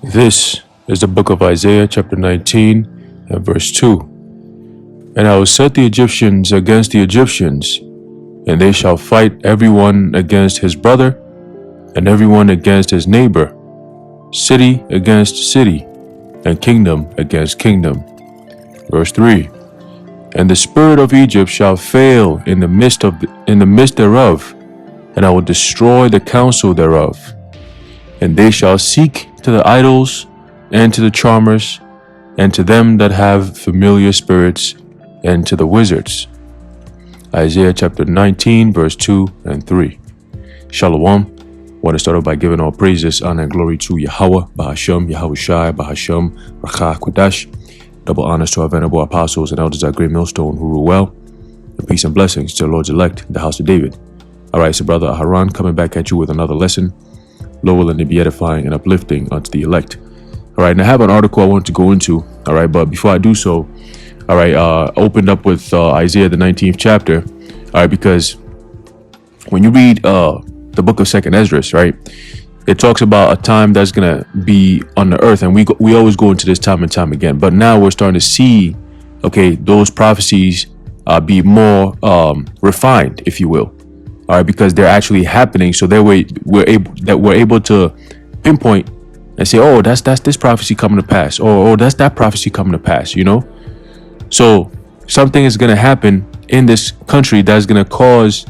This is the book of Isaiah, chapter 19, and verse 2. And I will set the Egyptians against the Egyptians, and they shall fight everyone against his brother, and everyone against his neighbor, city against city, and kingdom against kingdom. Verse 3. And the spirit of Egypt shall fail in the midst thereof, and I will destroy the counsel thereof. And they shall seek to the idols, and to the charmers, and to them that have familiar spirits, and to the wizards. Isaiah chapter 19, verse 2 and 3. Shalom. I want to start off by giving all praises, honor, and glory to Yahweh, Bahashem, Yahushai, Bahashem, Rakah, Quadash. Double honors to our venerable apostles and elders at Great Millstone who rule well. And peace and blessings to the Lord's elect, the house of David. All right, so brother Aharon coming back at you with another lesson. Lord willing to be edifying and uplifting unto the elect. All right, and I have an article I want to go into. All right, but before I do so, all right, opened up with Isaiah the 19th chapter. All right, because when you read the book of Second Ezra, right, it talks about a time that's gonna be on the earth, and we always go into this time and time again. But now we're starting to see, okay, those prophecies be more refined, if you will. All right, because they're actually happening, so that way we're able to pinpoint and say, oh, that's this prophecy coming to pass, or that's that prophecy coming to pass, you know. So something is going to happen in this country that's going to cause,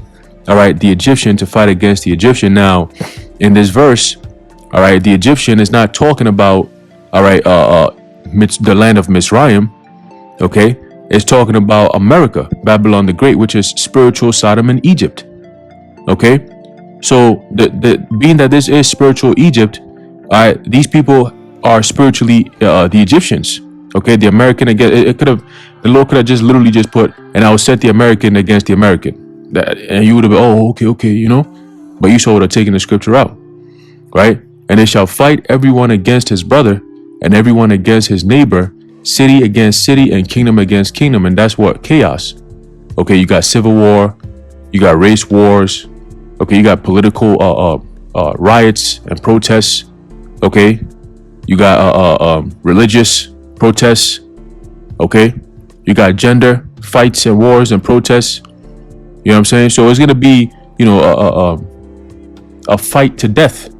all right, the Egyptian to fight against the Egyptian. Now, in this verse, all right, the Egyptian is not talking about, all right, the land of Mizraim, okay. It's talking about America, Babylon the Great, which is spiritual Sodom and Egypt. Okay, so the being that this is spiritual Egypt, these people are spiritually the Egyptians. Okay, the American again, the Lord could have just literally just put, and I will set the American against the American, and you would have been, oh, okay, you know, but you would have taken the scripture out, right? And they shall fight everyone against his brother, and everyone against his neighbor, city against city, and kingdom against kingdom, and that's what chaos. Okay, you got civil war, you got race wars. Okay, you got political riots and protests. Okay, you got religious protests. Okay, you got gender fights and wars and protests. You know what I'm saying? So it's gonna be, you know, a fight to death.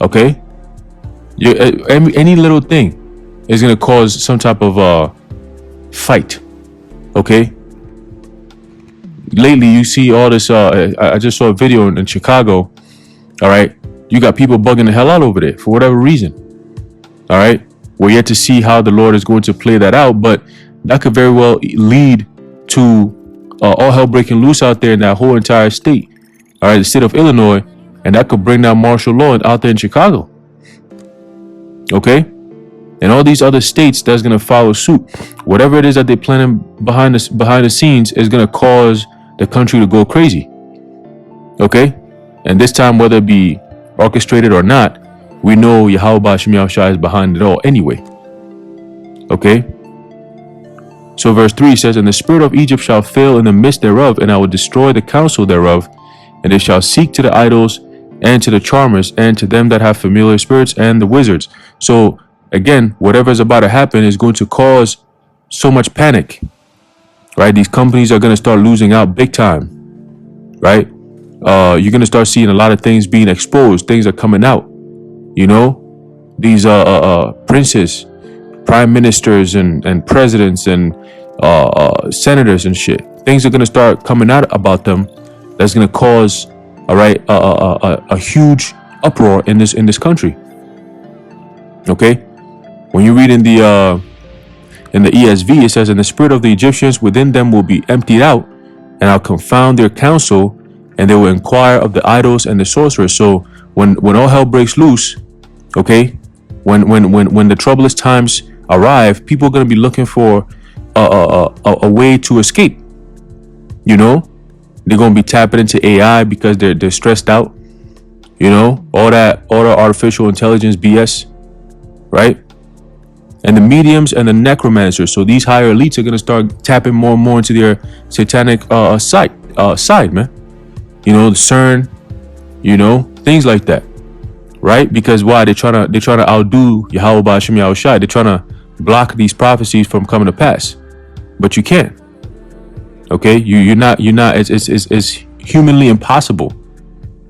Okay, any little thing is gonna cause some type of fight. Okay. Lately, you see all this. I just saw a video in Chicago. All right, you got people bugging the hell out over there for whatever reason. All right, we're yet to see how the Lord is going to play that out, but that could very well lead to all hell breaking loose out there in that whole entire state. All right, the state of Illinois, and that could bring down martial law out there in Chicago. Okay, and all these other states that's gonna follow suit. Whatever it is that they're planning behind the scenes is gonna cause the country to go crazy. Okay, and this time, whether it be orchestrated or not, we know Yahweh Ba'ashem Yahushai is behind it all anyway. Okay, so verse 3 says, and the spirit of Egypt shall fail in the midst thereof, and I will destroy the counsel thereof, and they shall seek to the idols, and to the charmers, and to them that have familiar spirits, and the wizards. So again, whatever is about to happen is going to cause so much panic. Right, these companies are going to start losing out big time, right? You're going to start seeing a lot of things being exposed. Things are coming out, you know, these princes, prime ministers, and presidents, and senators and shit. Things are going to start coming out about them. That's going to cause, all right, a huge uproar in this country. Okay, when you read in the ESV, it says, and the spirit of the Egyptians within them will be emptied out, and I'll confound their counsel, and they will inquire of the idols and the sorcerers. So when all hell breaks loose, okay, when the troublous times arrive, people are going to be looking for a way to escape. You know, they're going to be tapping into AI because they're stressed out. You know, all the artificial intelligence BS, right? And the mediums and the necromancers. So these higher elites are going to start tapping more and more into their satanic side, man. You know, the CERN, you know, things like that. right? Because why? They're trying to outdo Yahweh Ba'Shem Yahushai. They're trying to block these prophecies from coming to pass, but you can't. Okay, you're not. It's humanly impossible.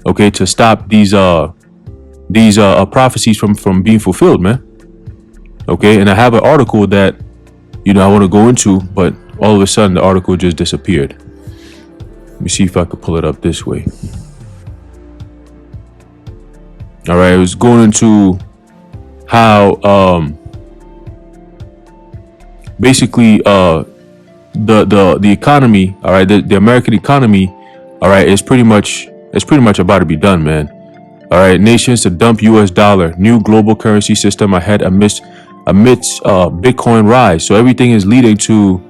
Okay, to stop these prophecies from being fulfilled, man. Okay, and I have an article that I want to go into, but all of a sudden the article just disappeared. Let me see if I could pull it up this way. All right, I was going into how basically the economy, all right, the American economy, all right, is pretty much about to be done, man. All right, nations to dump U.S. dollar, new global currency system ahead amidst Bitcoin rise. So everything is leading to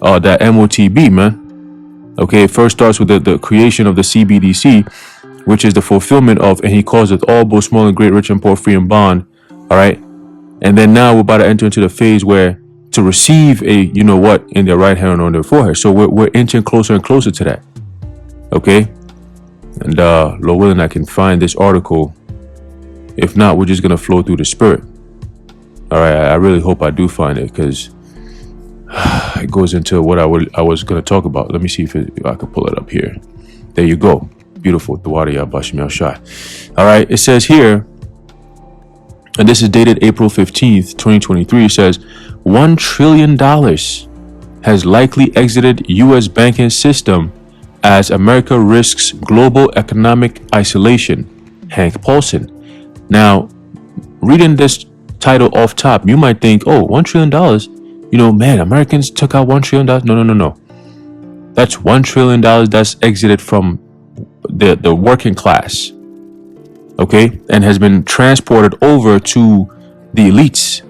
that MOTB, man. Okay, it first starts with the creation of the CBDC, which is the fulfillment of, and he calls it all, both small and great, rich and poor, free and bond. All right, and then now we're about to enter into the phase where to receive a in their right hand or on their forehead. So we're inching closer and closer to that. Okay, and Lord willing, I can find this article. If not, we're just gonna flow through the spirit. All right, I really hope I do find it, because it goes into what I was gonna talk about. Let me see if I can pull it up here. There you go. Beautiful. All right, it says here, and this is dated April 15th, 2023. It says $1 trillion has likely exited U.S. banking system as America risks global economic isolation. Hank Paulson. Now, reading this title off top, you might think, oh, $1 trillion, man, Americans took out $1 trillion. No. That's $1 trillion that's exited from the working class, okay, and has been transported over to the elites.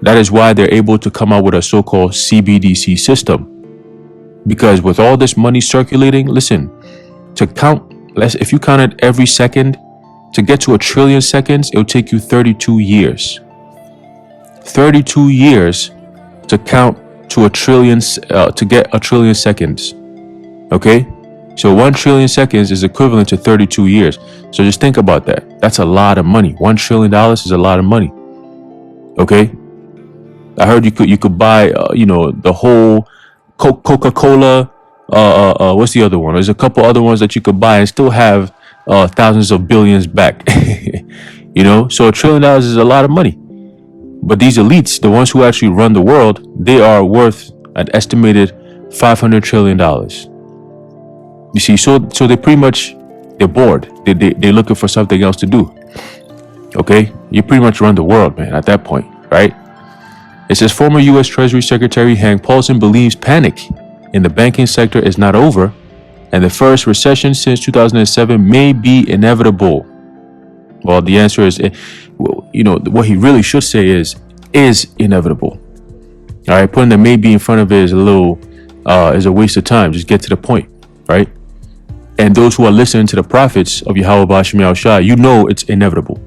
That is why they're able to come out with a so-called CBDC system. Because with all this money circulating, listen, if you counted every second, to get to 1 trillion seconds, it'll take you 32 years. 32 years to count to 1 trillion, to get 1 trillion seconds. Okay? So 1 trillion seconds is equivalent to 32 years. So just think about that. That's a lot of money. $1 trillion is a lot of money. Okay? I heard you could buy, the whole Coca-Cola. What's the other one? There's a couple other ones that you could buy and still have thousands of billions back. So $1 trillion is a lot of money. But these elites, the ones who actually run the world, they are worth an estimated $500 trillion. You see, so they pretty much, they're bored. They're looking for something else to do. Okay? You pretty much run the world, man, at that point, right? It says former U.S. Treasury Secretary Hank Paulson believes panic in the banking sector is not over, and the first recession since 2007 may be inevitable. Well, the answer is, what he really should say is inevitable. All right, putting the maybe in front of it is is a waste of time. Just get to the point, right? And those who are listening to the prophets of Yahweh Ba'Shem Yahushai, it's inevitable.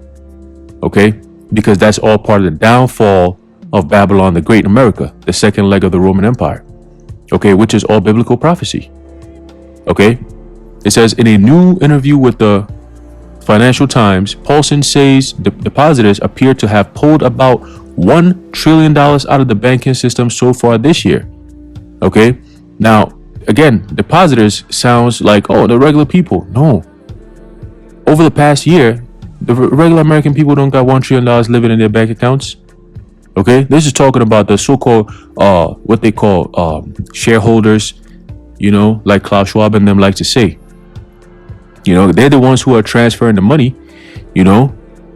Okay? Because that's all part of the downfall of Babylon the Great in America, the second leg of the Roman Empire. Okay, which is all biblical prophecy. Okay? It says in a new interview with the Financial Times, Paulson says depositors appear to have pulled about $1 trillion out of the banking system so far this year. Okay? Now, again, depositors sounds like, the regular people. No. Over the past year, the regular American people don't got $1 trillion living in their bank accounts. Okay? This is talking about the so-called, what they call shareholders, like Klaus Schwab and them like to say. They're the ones who are transferring the money,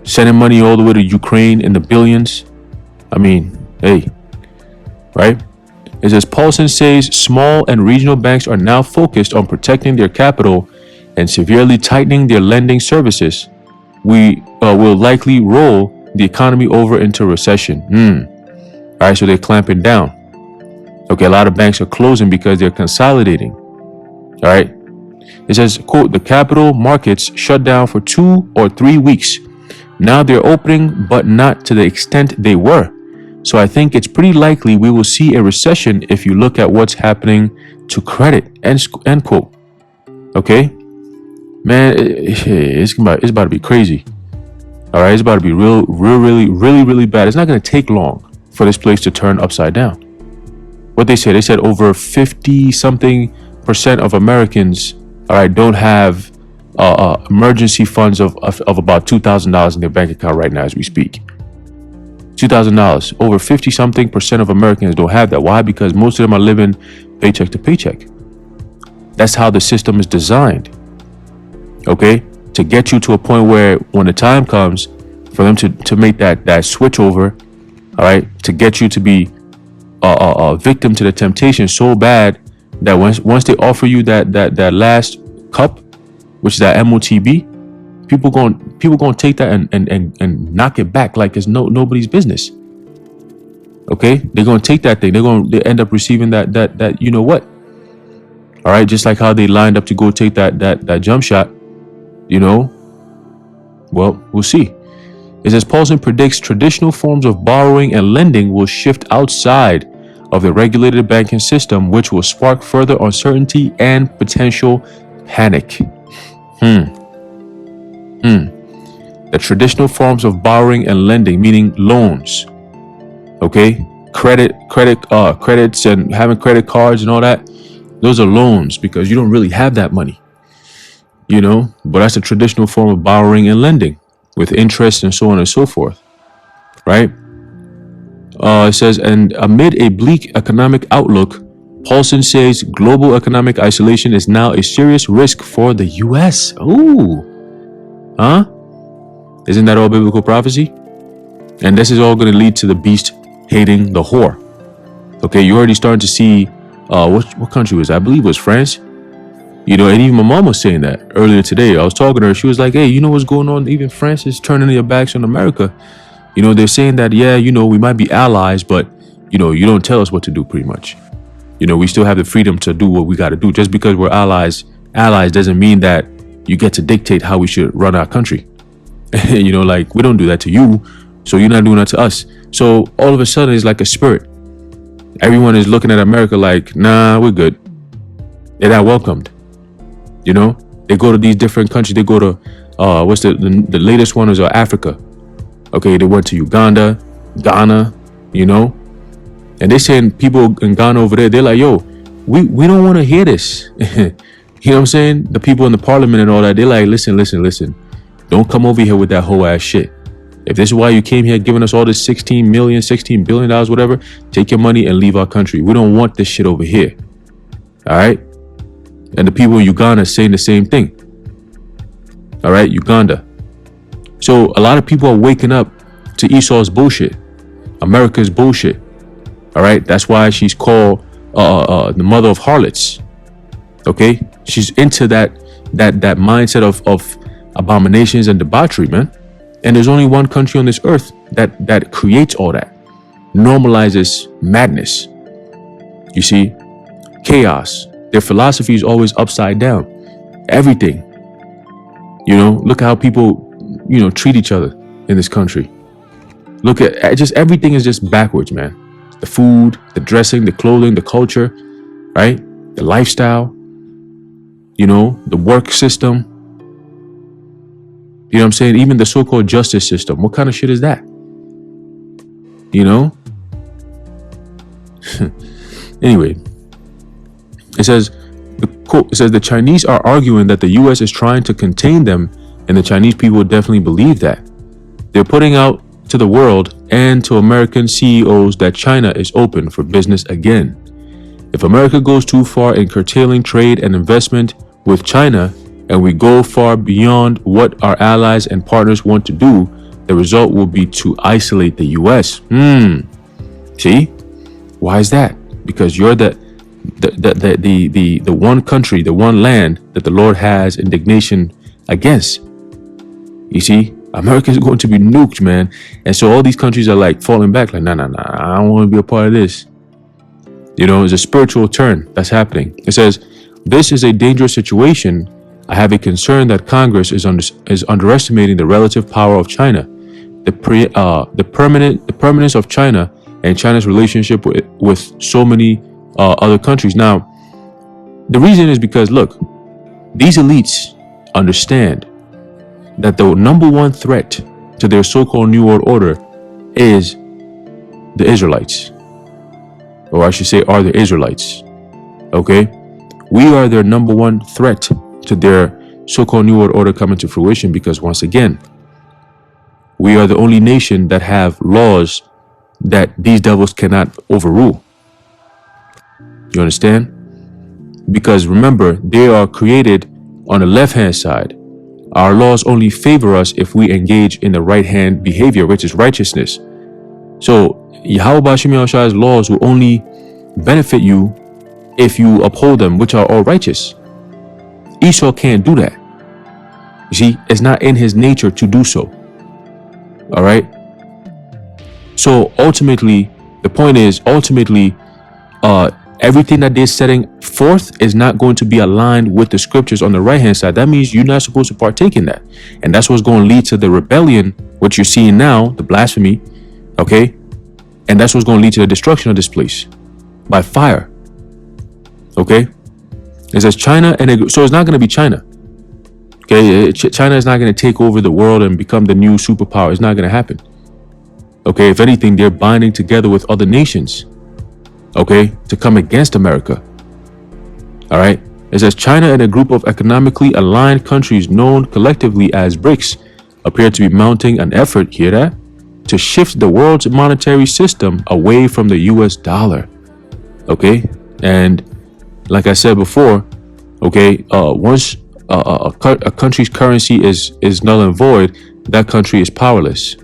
sending money all the way to Ukraine in the billions. I mean, hey, right? It says Paulson says small and regional banks are now focused on protecting their capital and severely tightening their lending services. We will likely roll the economy over into recession. All right, so they're clamping down. Okay, a lot of banks are closing because they're consolidating. All right. It says, quote, the capital markets shut down for 2 or 3 weeks. Now they're opening, but not to the extent they were. So I think it's pretty likely we will see a recession if you look at what's happening to credit, end quote. Okay? Man, it's about to be crazy. All right, it's about to be really bad. It's not going to take long for this place to turn upside down. What they said over 50 something percent of Americans, all right, don't have emergency funds of about $2,000 in their bank account right now as we speak. $2,000. Over 50 something percent of Americans don't have that. Why? Because most of them are living paycheck to paycheck. That's how the system is designed. Okay, to get you to a point where when the time comes for them to make that switch over, all right, to get you to be a victim to the temptation so bad that once they offer you that last cup, which is that MOTB, people going to take that and knock it back like it's nobody's business. Okay, they're going to take that thing. They end up receiving that you know what. All right, just like how they lined up to go take that jump shot. You know, well, we'll see. It says Paulson predicts traditional forms of borrowing and lending will shift outside of the regulated banking system, which will spark further uncertainty and potential panic. The traditional forms of borrowing and lending, meaning loans, okay, credits and having credit cards and all that, those are loans because you don't really have that money, you know, but that's a traditional form of borrowing and lending with interest and so on and so forth, right? It says, and amid a bleak economic outlook, Paulson says global economic isolation is now a serious risk for the U.S. Ooh, huh? Isn't that all biblical prophecy? And this is all going to lead to the beast hating the whore. Okay, you're already starting to see, what country was it? I believe it was France. You know, and even my mom was saying that earlier today. I was talking to her. She was like, hey, you know what's going on? Even France is turning their backs on America. You know, they're saying that, yeah, you know, we might be allies, but, you know, you don't tell us what to do pretty much. You know, we still have the freedom to do what we got to do. Just because we're allies doesn't mean that you get to dictate how we should run our country. You know, like, we don't do that to you, so you're not doing that to us. So all of a sudden, it's like a spirit. Everyone is looking at America like, nah, we're good. They're not welcomed. You know, they go to these different countries. They go to, what's the latest one is Africa. Okay, they went to Uganda, Ghana, you know, and they're saying people in Ghana over there, they're like, yo, we don't want to hear this. You know what I'm saying? The people in the parliament and all that, they're like, listen. Don't come over here with that whole ass shit. If this is why you came here giving us all this $16 billion, whatever, take your money and leave our country. We don't want this shit over here. All right? And the people in Uganda are saying the same thing. All right, Uganda. So a lot of people are waking up to Esau's bullshit, America's bullshit. All right, that's why she's called the mother of harlots. Okay, she's into that mindset of abominations and debauchery, man. And there's only one country on this earth that creates all that, normalizes madness. You see, chaos. Their philosophy is always upside down. Everything. You know, look at how people, you know, treat each other in this country. Look at just everything is just backwards, man. The food, the dressing, the clothing, the culture, right? The lifestyle, you know, the work system. You know what I'm saying? Even the so-called justice system. What kind of shit is that? You know? Anyway, it says, the Chinese are arguing that the U.S. is trying to contain them, and the Chinese people definitely believe that. They're putting out to the world and to American CEOs that China is open for business again. If America goes too far in curtailing trade and investment with China, and we go far beyond what our allies and partners want to do, the result will be to isolate the U.S. See? Why is that? Because you're the one country, the one land that the Lord has indignation against. You see, America is going to be nuked, man. And so all these countries are like falling back, like, nah, I don't want to be a part of this. You know, it's a spiritual turn that's happening. It says, this is a dangerous situation. I have a concern that Congress is underestimating the relative power of China, the permanence of China and China's relationship with so many other countries. Now, the reason is because, look, these elites understand that the number one threat to their so-called New World Order is the Israelites. Or I should say, are the Israelites. Okay? We are their number one threat to their so-called New World Order coming to fruition because, once again, we are the only nation that have laws that these devils cannot overrule. You understand? Because remember, they are created on the left-hand side. Our laws only favor us if we engage in the right-hand behavior, which is righteousness. So Yahweh Bashim Yahshua's laws will only benefit you if you uphold them, which are all righteous. Esau can't do that. You see, it's not in his nature to do so. All right. So ultimately, the point is, everything that they're setting forth is not going to be aligned with the scriptures on the right hand side. That means you're not supposed to partake in that. And that's what's going to lead to the rebellion, what you're seeing now, the blasphemy. Okay. And that's what's going to lead to the destruction of this place by fire. Okay. It says China, so it's not going to be China. Okay. China is not going to take over the world and become the new superpower. It's not going to happen. Okay. If anything, they're binding together with other nations. Okay, to come against America. All right. It says China and a group of economically aligned countries known collectively as BRICS appear to be mounting an effort, hear that, to shift the world's monetary system away from the US dollar. Okay. And like I said before, okay, once a country's currency is null and void, that country is powerless.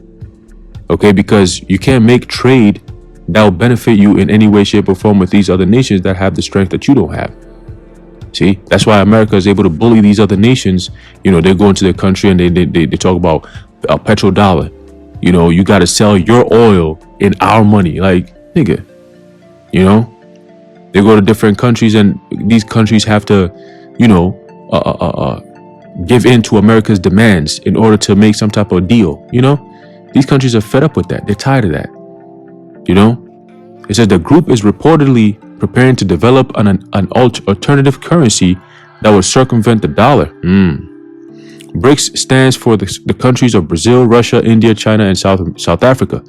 Okay, because you can't make trade that will benefit you in any way, shape, or form with these other nations that have the strength that you don't have. See, that's why America is able to bully these other nations. You know, they go into their country and they talk about a petrodollar. You know, you got to sell your oil in our money. Like, nigga, you know, they go to different countries and these countries have to, you know, give in to America's demands in order to make some type of deal. You know, these countries are fed up with that. They're tired of that. You know, it says the group is reportedly preparing to develop an alternative currency that will circumvent the dollar. BRICS stands for the countries of Brazil, Russia, India, China, and South Africa.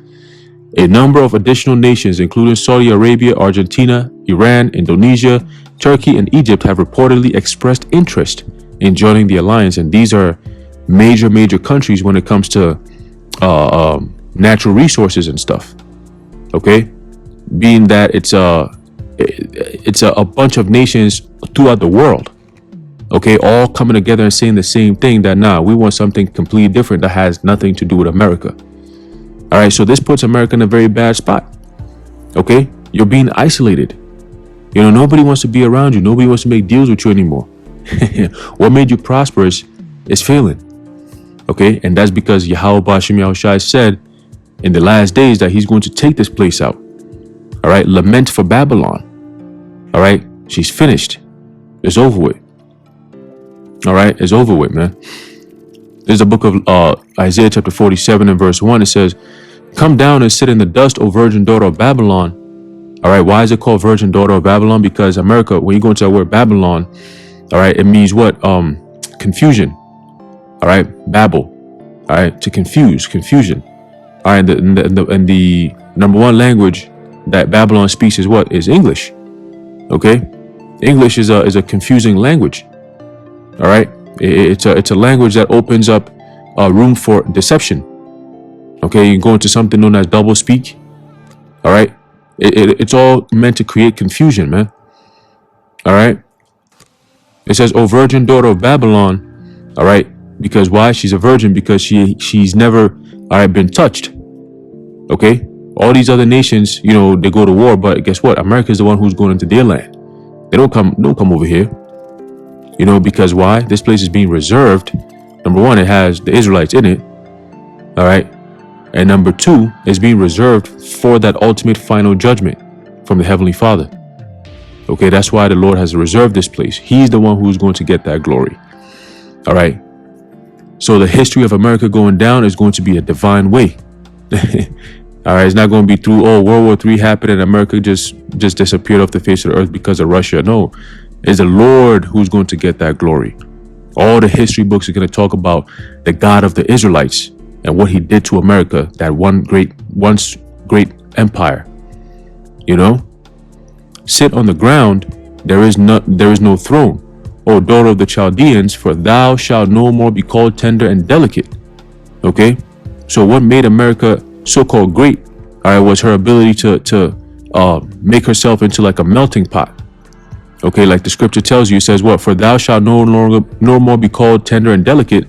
A number of additional nations, including Saudi Arabia, Argentina, Iran, Indonesia, Turkey, and Egypt, have reportedly expressed interest in joining the alliance. And these are major countries when it comes to natural resources and stuff. Okay, being that it's a bunch of nations throughout the world. Okay, all coming together and saying the same thing, that nah, we want something completely different that has nothing to do with America. All right, so this puts America in a very bad spot. Okay, you're being isolated. You know, nobody wants to be around you. Nobody wants to make deals with you anymore. What made you prosperous is failing. Okay, and that's because Yahweh Bashim Yahushai said in the last days that he's going to take this place out. All right. Lament for Babylon. All right. She's finished. It's over with. All right. It's over with, man. There's a book of Isaiah chapter 47 and verse 1. It says, come down and sit in the dust, O virgin daughter of Babylon. All right. Why is it called virgin daughter of Babylon? Because America, when you go into the word Babylon, all right, it means what? Confusion. All right. Babel. All right. To confuse, confusion. All right, and the number one language that Babylon speaks is what? Is English. Okay, English is a confusing language. All right, it's a language that opens up room for deception. Okay, you go into something known as double speak. All right, it's all meant to create confusion, man. All right, it says, "O virgin daughter of Babylon." All right, because why? She's a virgin because she's never been touched. Okay, all these other nations, you know, they go to war, but guess what? America is the one who's going into their land. They don't come over here. You know, because why? This place is being reserved. Number one, it has the Israelites in it. All right, and number two, it's being reserved for that ultimate final judgment from the Heavenly Father. Okay, that's why the Lord has reserved this place. He's the one who's going to get that glory. All right. So the history of America going down is going to be a divine way. All right, it's not going to be through, World War III happened and America just disappeared off the face of the earth because of Russia. No, it's the Lord who's going to get that glory. All the history books are going to talk about the God of the Israelites. and what he did to America, that once great empire. Sit on the ground, there is no throne, O daughter of the Chaldeans, for thou shalt no more be called tender and delicate. Okay, so what made America so-called great, all right, was her ability to make herself into like a melting pot. Okay, like the scripture tells you, it says what? For thou shalt no more be called tender and delicate.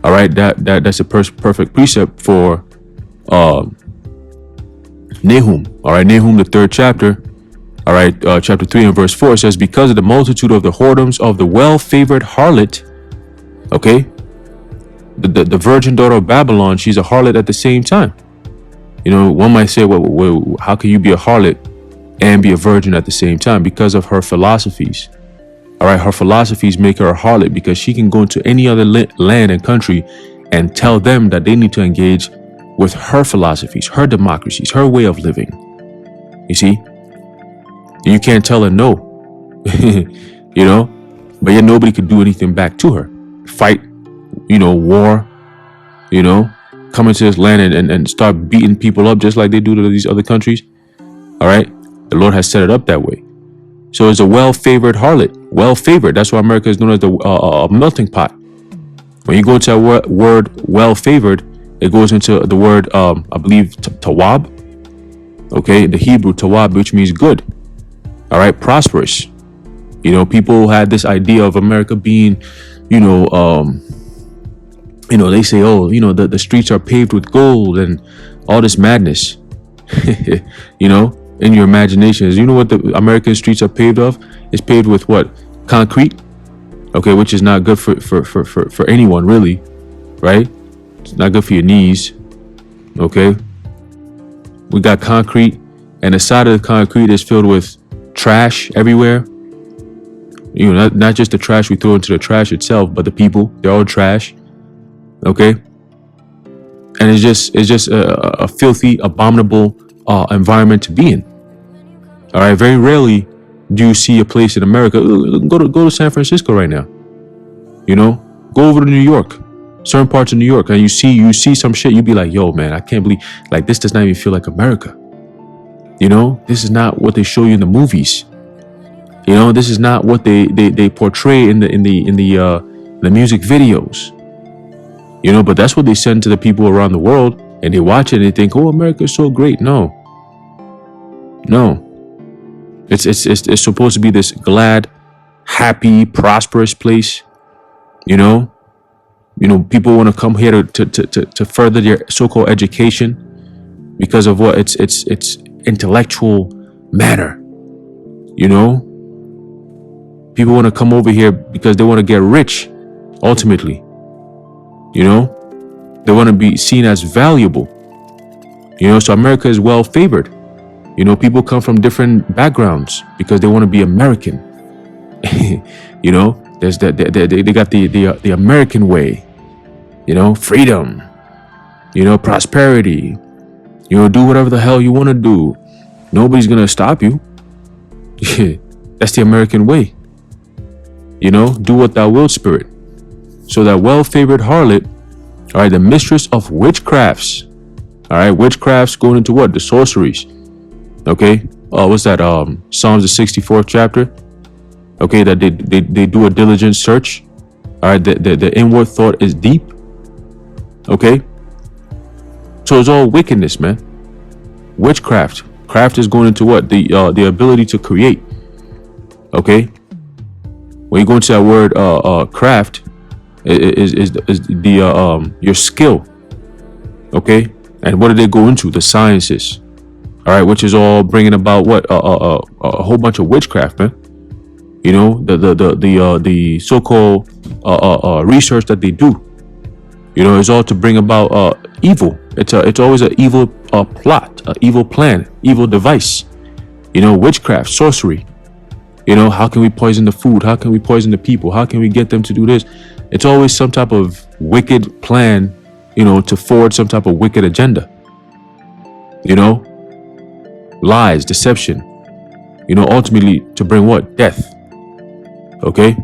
All right, that's a perfect precept for Nahum. All right, Nahum, the 3rd chapter. All right, chapter 3 and verse 4 says, because of the multitude of the whoredoms of the well-favored harlot. Okay, the virgin daughter of Babylon, she's a harlot at the same time. One might say, well, how can you be a harlot and be a virgin at the same time? Because of her philosophies. All right, her philosophies make her a harlot, because she can go into any other land and country and tell them that they need to engage with her philosophies, her democracies, her way of living. You see? You can't tell her no. But yet nobody could do anything back to her. Fight, war, come into this land and start beating people up just like they do to these other countries. All right, the Lord has set it up that way. So it's a well-favored harlot, well-favored. That's why America is known as the melting pot. When you go to that word well-favored, it goes into the word, I believe, tawab. Okay, the Hebrew tawab, which means good. All right, prosperous. People had this idea of America being, they say, oh, the streets are paved with gold and all this madness. In your imaginations, you know what the American streets are paved of? It's paved with what? Concrete. Okay, which is not good for anyone, really, right? It's not good for your knees. Okay, we got concrete, and the side of the concrete is filled with trash everywhere. Not just the trash we throw into the trash itself, but the people, they're all trash. Okay, and it's just a filthy, abominable environment to be in. All right, very rarely do you see a place in America. Go to San Francisco right now. Go over to New York, certain parts of New York, and you see some shit. You be like, yo, man, I can't believe, like, this does not even feel like America. This is not what they show you in the movies. This is not what they portray in the music videos. But that's what they send to the people around the world, and they watch it and they think, oh, America is so great. No. It's supposed to be this glad, happy, prosperous place. People want to come here to further their so-called education because of what it's intellectual manner. People want to come over here because they want to get rich. Ultimately, they want to be seen as valuable. So America is well favored. People come from different backgrounds because they want to be American. There's they got the American way. Freedom. Prosperity. Do whatever the hell you want to do. Nobody's gonna stop you. That's the American way. Do what thou wilt, spirit. So that well-favored harlot, all right, the mistress of witchcrafts. All right, witchcrafts going into what? The sorceries. Okay, what's that? Psalms the 64th chapter. Okay, that they do a diligent search. All right, the inward thought is deep. Okay, so it's all wickedness, man. Witchcraft. Craft is going into what? The ability to create. Okay, when you go into that word craft, is the your skill. Okay, and what do they go into? The sciences. All right, which is all bringing about what a whole bunch of witchcraft, man. The so-called research that they do. Is all to bring about evil. It's always an evil plot, an evil plan, evil device. Witchcraft, sorcery. How can we poison the food? How can we poison the people? How can we get them to do this? It's always some type of wicked plan, to forward some type of wicked agenda. Lies, deception, ultimately to bring what? Death. Okay.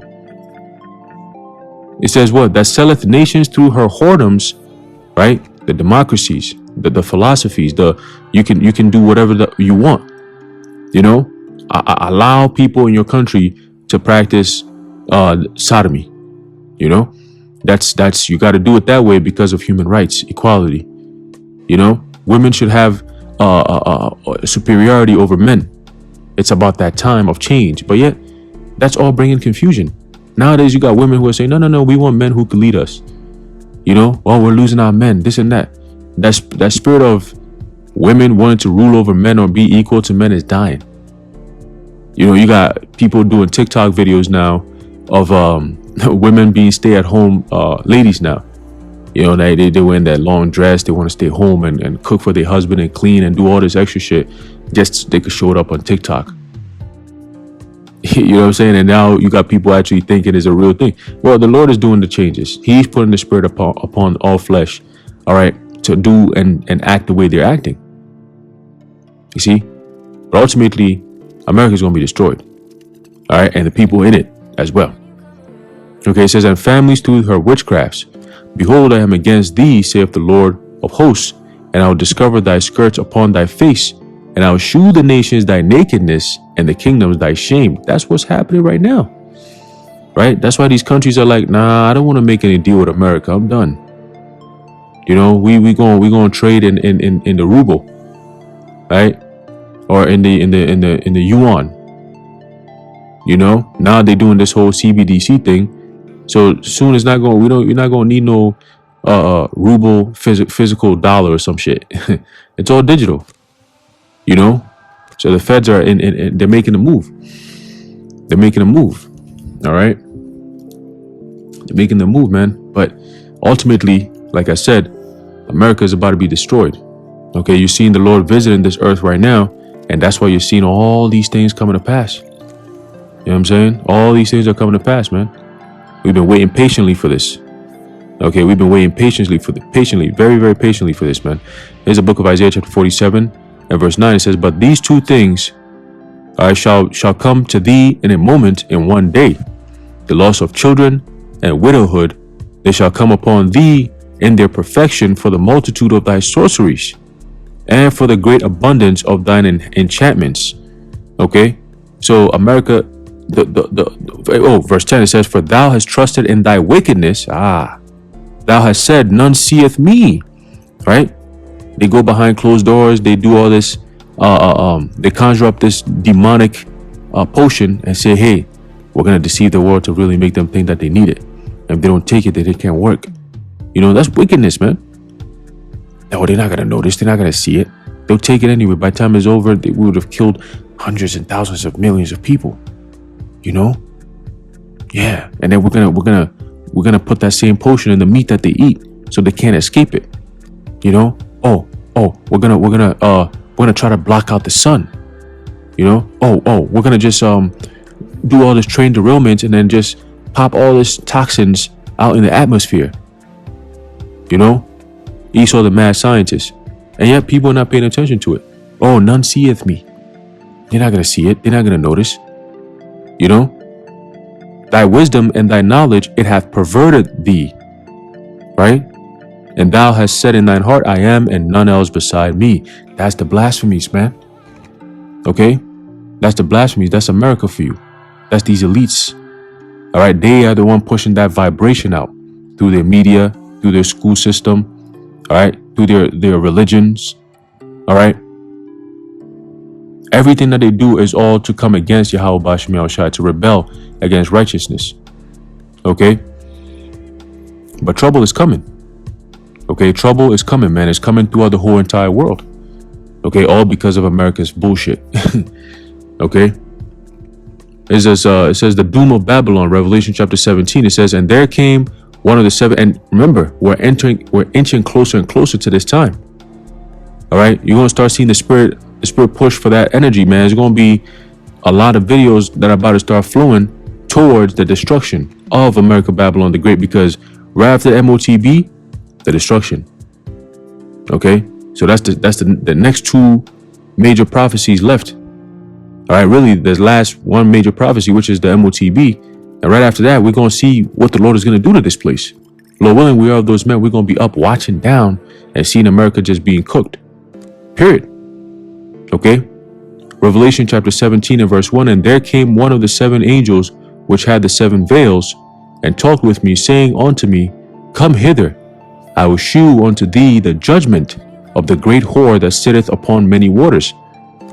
It says what? That selleth nations through her whoredoms, right? the democracies, the philosophies, you can do whatever you want. You know, allow people in your country to practice sodomy. You know, that's you got to do it that way because of human rights, equality. You know, women should have superiority over men. It's about that time of change, but yet that's all bringing confusion. Nowadays, you got women who are saying, no, we want men who can lead us. You know, well, we're losing our men, this and that. That spirit of women wanting to rule over men or be equal to men is dying. You know, you got people doing TikTok videos now of women being stay-at-home ladies now. You know, they wearing that long dress. They want to stay home and cook for their husband and clean and do all this extra shit just so they could show it up on TikTok. You know what I'm saying? And now you got people actually thinking it's a real thing. Well, the Lord is doing the changes. He's putting the spirit upon all flesh, all right, to do and act the way they're acting. You see? But ultimately, America's going to be destroyed. All right? And the people in it as well. Okay, it says, and families through her witchcrafts. Behold, I am against thee, saith the Lord of hosts, and I will discover thy skirts upon thy face, and I will shew the nations thy nakedness, and the kingdoms thy shame. That's what's happening right now. Right? That's why these countries are like, nah, I don't want to make any deal with America. I'm done. You know, we going to trade in the ruble, right? Or in the yuan. You know, now they're doing this whole CBDC thing. So soon it's not going. You're not going to need no ruble physical dollar or some shit. It's all digital. You know, so the feds are they're making a move. They're making a move. All right, they're making the move, man. But ultimately, like I said, America is about to be destroyed. Okay, you're seeing the Lord visiting this earth right now, and that's why you're seeing all these things coming to pass. You know what I'm saying? All these things are coming to pass, man. We've been waiting patiently for this. Okay, we've been waiting patiently, very, very patiently for this, man. Here's the book of Isaiah chapter 47 and verse 9. It says, but these two things shall come to thee in a moment, in one day. The loss of children and widowhood, they shall come upon thee in their perfection, for the multitude of thy sorceries and for the great abundance of thine enchantments. Okay, so America, verse 10, it says, for thou hast trusted in thy wickedness. Thou hast said, none seeth me. Right? They go behind closed doors. They do all this. They conjure up this demonic potion and say, hey, we're going to deceive the world to really make them think that they need it. And if they don't take it, then it can't work. You know, that's wickedness, man. No, they're not going to notice. They're not going to see it. They'll take it anyway. By the time it's over, we would have killed hundreds and thousands of millions of people. You know? Yeah. And then we're gonna put that same potion in the meat that they eat, so they can't escape it. You know? We're gonna try to block out the sun. You know? We're gonna just do all this train derailment and then just pop all this toxins out in the atmosphere. You know? These are the mad scientists. And yet people are not paying attention to it. Oh, none seeth me. They're not gonna see it. They're not gonna notice. You know? Thy wisdom and thy knowledge, it hath perverted thee. Right? And thou hast said in thine heart, I am, and none else beside me. That's the blasphemies, man. Okay? That's the blasphemies. That's America for you. That's these elites. All right? They are the one pushing that vibration out through their media, through their school system, all right? Through their religions, all right? Everything that they do is all to come against Yahweh Bashim Yahushua, to rebel against righteousness. Okay? But trouble is coming. Okay? Trouble is coming, man. It's coming throughout the whole entire world. Okay? All because of America's bullshit. Okay? It says the doom of Babylon, Revelation chapter 17. It says, and there came one of the seven. And remember, we're inching closer and closer to this time. All right? You're going to start seeing the spirit push for that energy, man. There's going to be a lot of videos that are about to start flowing towards the destruction of America, Babylon the Great, because right after MOTB, the destruction. Okay, so that's the next two major prophecies left. All right, really, there's last one major prophecy, which is the MOTB, and right after that, we're going to see what the Lord is going to do to this place. Lord willing, we are of those men. We're going to be up watching down and seeing America just being cooked. Period. Okay. Revelation chapter 17 and verse 1. And there came one of the 7 angels which had the 7 veils, and talked with me, saying unto me, Come hither, I will shew unto thee the judgment of the great whore that sitteth upon many waters.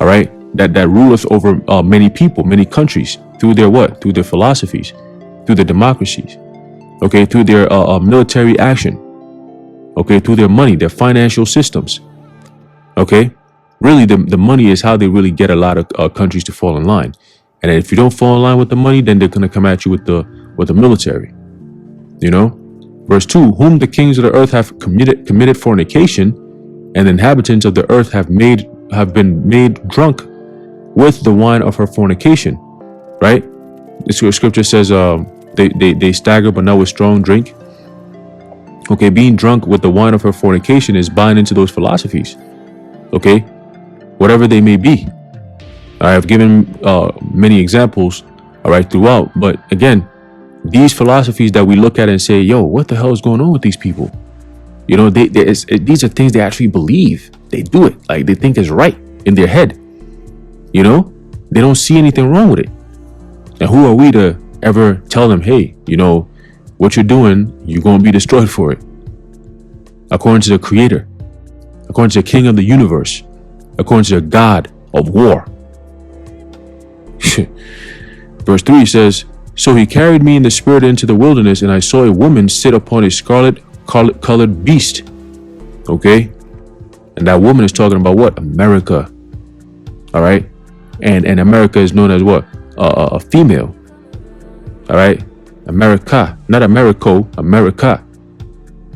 All right, that ruleth over many people, many countries, through their what? Through their philosophies, through their democracies, okay, through their military action, okay, through their money, their financial systems, okay. Really, the money is how they really get a lot of countries to fall in line. And if you don't fall in line with the money, then they're gonna come at you with the military. You know, verse 2: Whom the kings of the earth have committed fornication, and the inhabitants of the earth have been made drunk with the wine of her fornication. Right? The scripture says, they stagger, but not with strong drink. Okay, being drunk with the wine of her fornication is buying into those philosophies. Okay, whatever they may be. I have given many examples, all right, throughout. But again, these philosophies that we look at and say, yo, what the hell is going on with these people? You know, these are things they actually believe. They do it. Like, they think it's right in their head. You know, they don't see anything wrong with it. And who are we to ever tell them, hey, you know, what you're doing, you're going to be destroyed for it. According to the Creator, according to the King of the universe, according to the God of war. Verse 3 says, So he carried me in the spirit into the wilderness, and I saw a woman sit upon a scarlet colored beast. Okay, and that woman is talking about what? America. All right, and America is known as what? A female. All right, America, not Americo, America.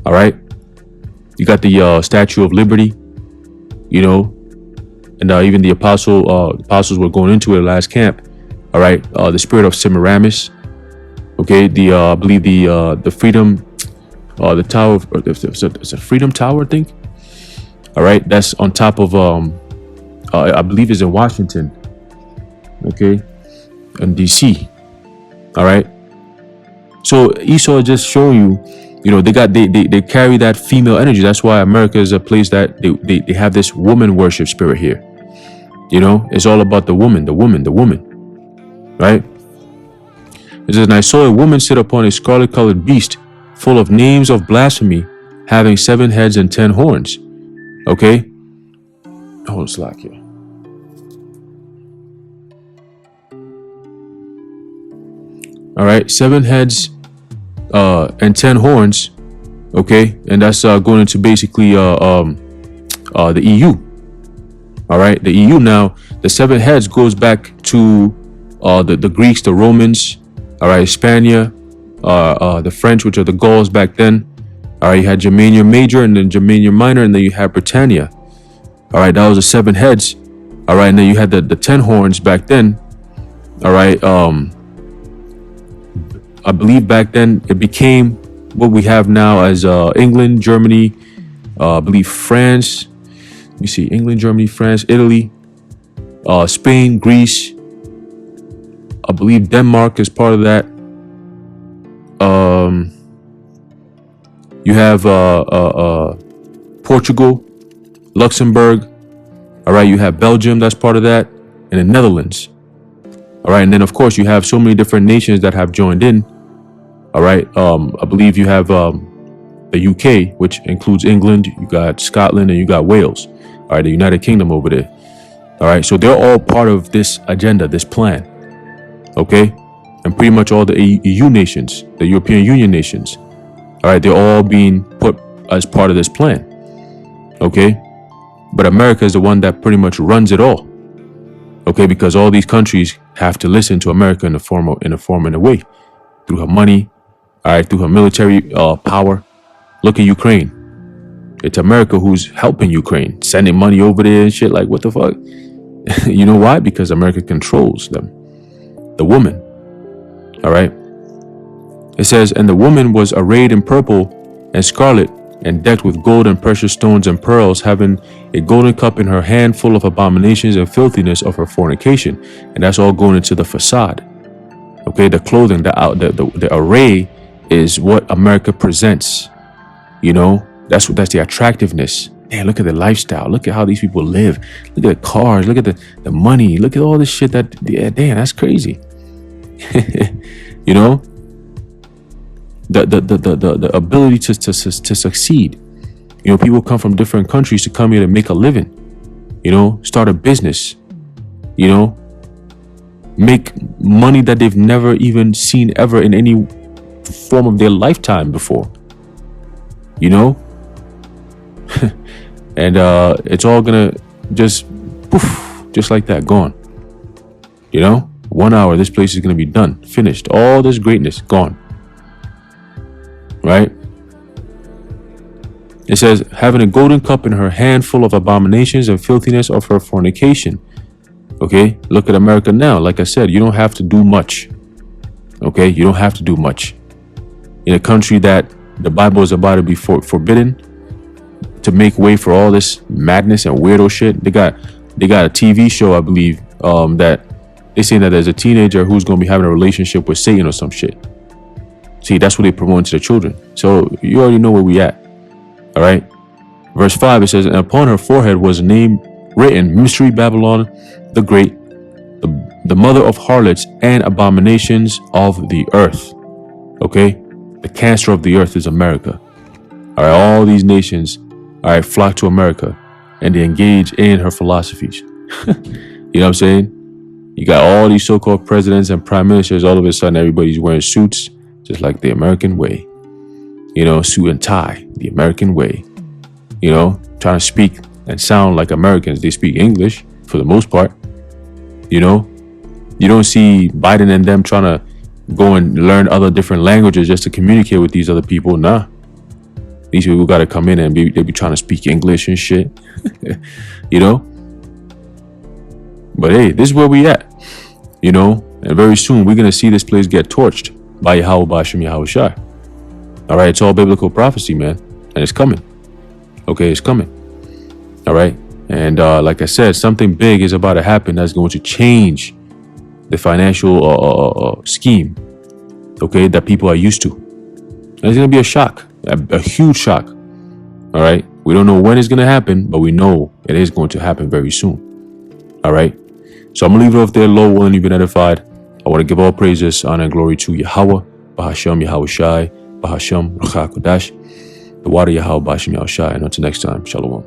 All right, you got the Statue of Liberty. You know, and even the apostles were going into it last camp. All right, the spirit of Semiramis. Okay, I believe the freedom, the tower, it's a freedom tower, I think. All right, that's on top of I believe it's in Washington. Okay, in DC. All right. So Esau is just showing you, you know, they carry that female energy. That's why America is a place that they have this woman worship spirit here. You know, it's all about the woman, right? It says, and I saw a woman sit upon a scarlet colored beast full of names of blasphemy, having 7 heads and 10 horns. Okay. Hold on, slack here. All right, 7 heads and 10 horns. Okay, and that's going into basically the EU. All right, the EU now, the 7 heads goes back to the Greeks, the Romans, all right, Hispania, the French, which are the Gauls back then. All right, you had Germania Major and then Germania Minor, and then you had Britannia. All right, that was the 7 heads. All right, and then you had the 10 horns back then. All right, I believe back then it became what we have now as England, Germany, I believe France. Let me see, England, Germany, France, Italy, Spain, Greece. I believe Denmark is part of that. You have Portugal, Luxembourg. All right, you have Belgium, that's part of that, and the Netherlands. All right, and then of course you have so many different nations that have joined in. All right, I believe you have the UK, which includes England, you got Scotland, and you got Wales. All right, the United Kingdom over there. All right, so they're all part of this agenda, this plan. Okay, and pretty much all the EU nations, the European Union nations. All right, they're all being put as part of this plan. Okay, but America is the one that pretty much runs it all. Okay, because all these countries have to listen to America in a way, through her money, all right, through her military power. Look at Ukraine. It's America who's helping Ukraine, sending money over there and shit. Like, what the fuck? You know why? Because America controls them. The woman. All right. It says, and the woman was arrayed in purple and scarlet and decked with gold and precious stones and pearls, having a golden cup in her hand full of abominations and filthiness of her fornication. And that's all going into the facade. Okay, the clothing, the array is what America presents. You know, that's the attractiveness. Man, look at the lifestyle. Look at how these people live. Look at the cars. Look at the money. Look at all this shit damn, that's crazy. You know, the ability to succeed. You know, people come from different countries to come here to make a living. You know, start a business. You know, make money that they've never even seen ever in any form of their lifetime before. You know, and it's all gonna just poof, just like that, gone. You know, 1 hour, this place is gonna be done, finished. All this greatness gone. Right? It says, having a golden cup in her hand full of abominations and filthiness of her fornication. Okay, look at America now. Like I said, you don't have to do much. Okay, you don't have to do much. In a country that the Bible is about to be forbidden, to make way for all this madness and weirdo shit. They got a TV show, I believe, that they saying that there's a teenager who's going to be having a relationship with Satan or some shit. See, that's what they promote to the children. So you already know where we at. All right. Verse 5, it says, and upon her forehead was a name written, Mystery Babylon the Great, the mother of harlots and abominations of the earth. Okay. The cancer of the earth is America. All right. All these nations, all right, flock to America and they engage in her philosophies. You know what I'm saying? You got all these so-called presidents and prime ministers. All of a sudden, everybody's wearing suits, just like the American way. You know, suit and tie, the American way. You know, trying to speak and sound like Americans. They speak English for the most part. You know, you don't see Biden and them trying to go and learn other different languages just to communicate with these other people. Nah. These people got to come in and they be trying to speak English and shit. You know? But hey, this is where we at. You know? And very soon we're going to see this place get torched by Yahweh Bashim Yahushai. All right, it's all biblical prophecy, man. And it's coming. Okay, it's coming. All right. And like I said, something big is about to happen that's going to change the financial scheme, okay, that people are used to. And it's going to be a shock, a huge shock. All right. We don't know when it's going to happen, but we know it is going to happen very soon. All right. So I'm going to leave it off there, low, willing, you've been edified. I want to give all praises, honor, and glory to Yahweh, Bahasham Yahushai, Bahasham Ruach HaKodesh, the water Yahweh Bashim Yahushai. And until next time, Shalom.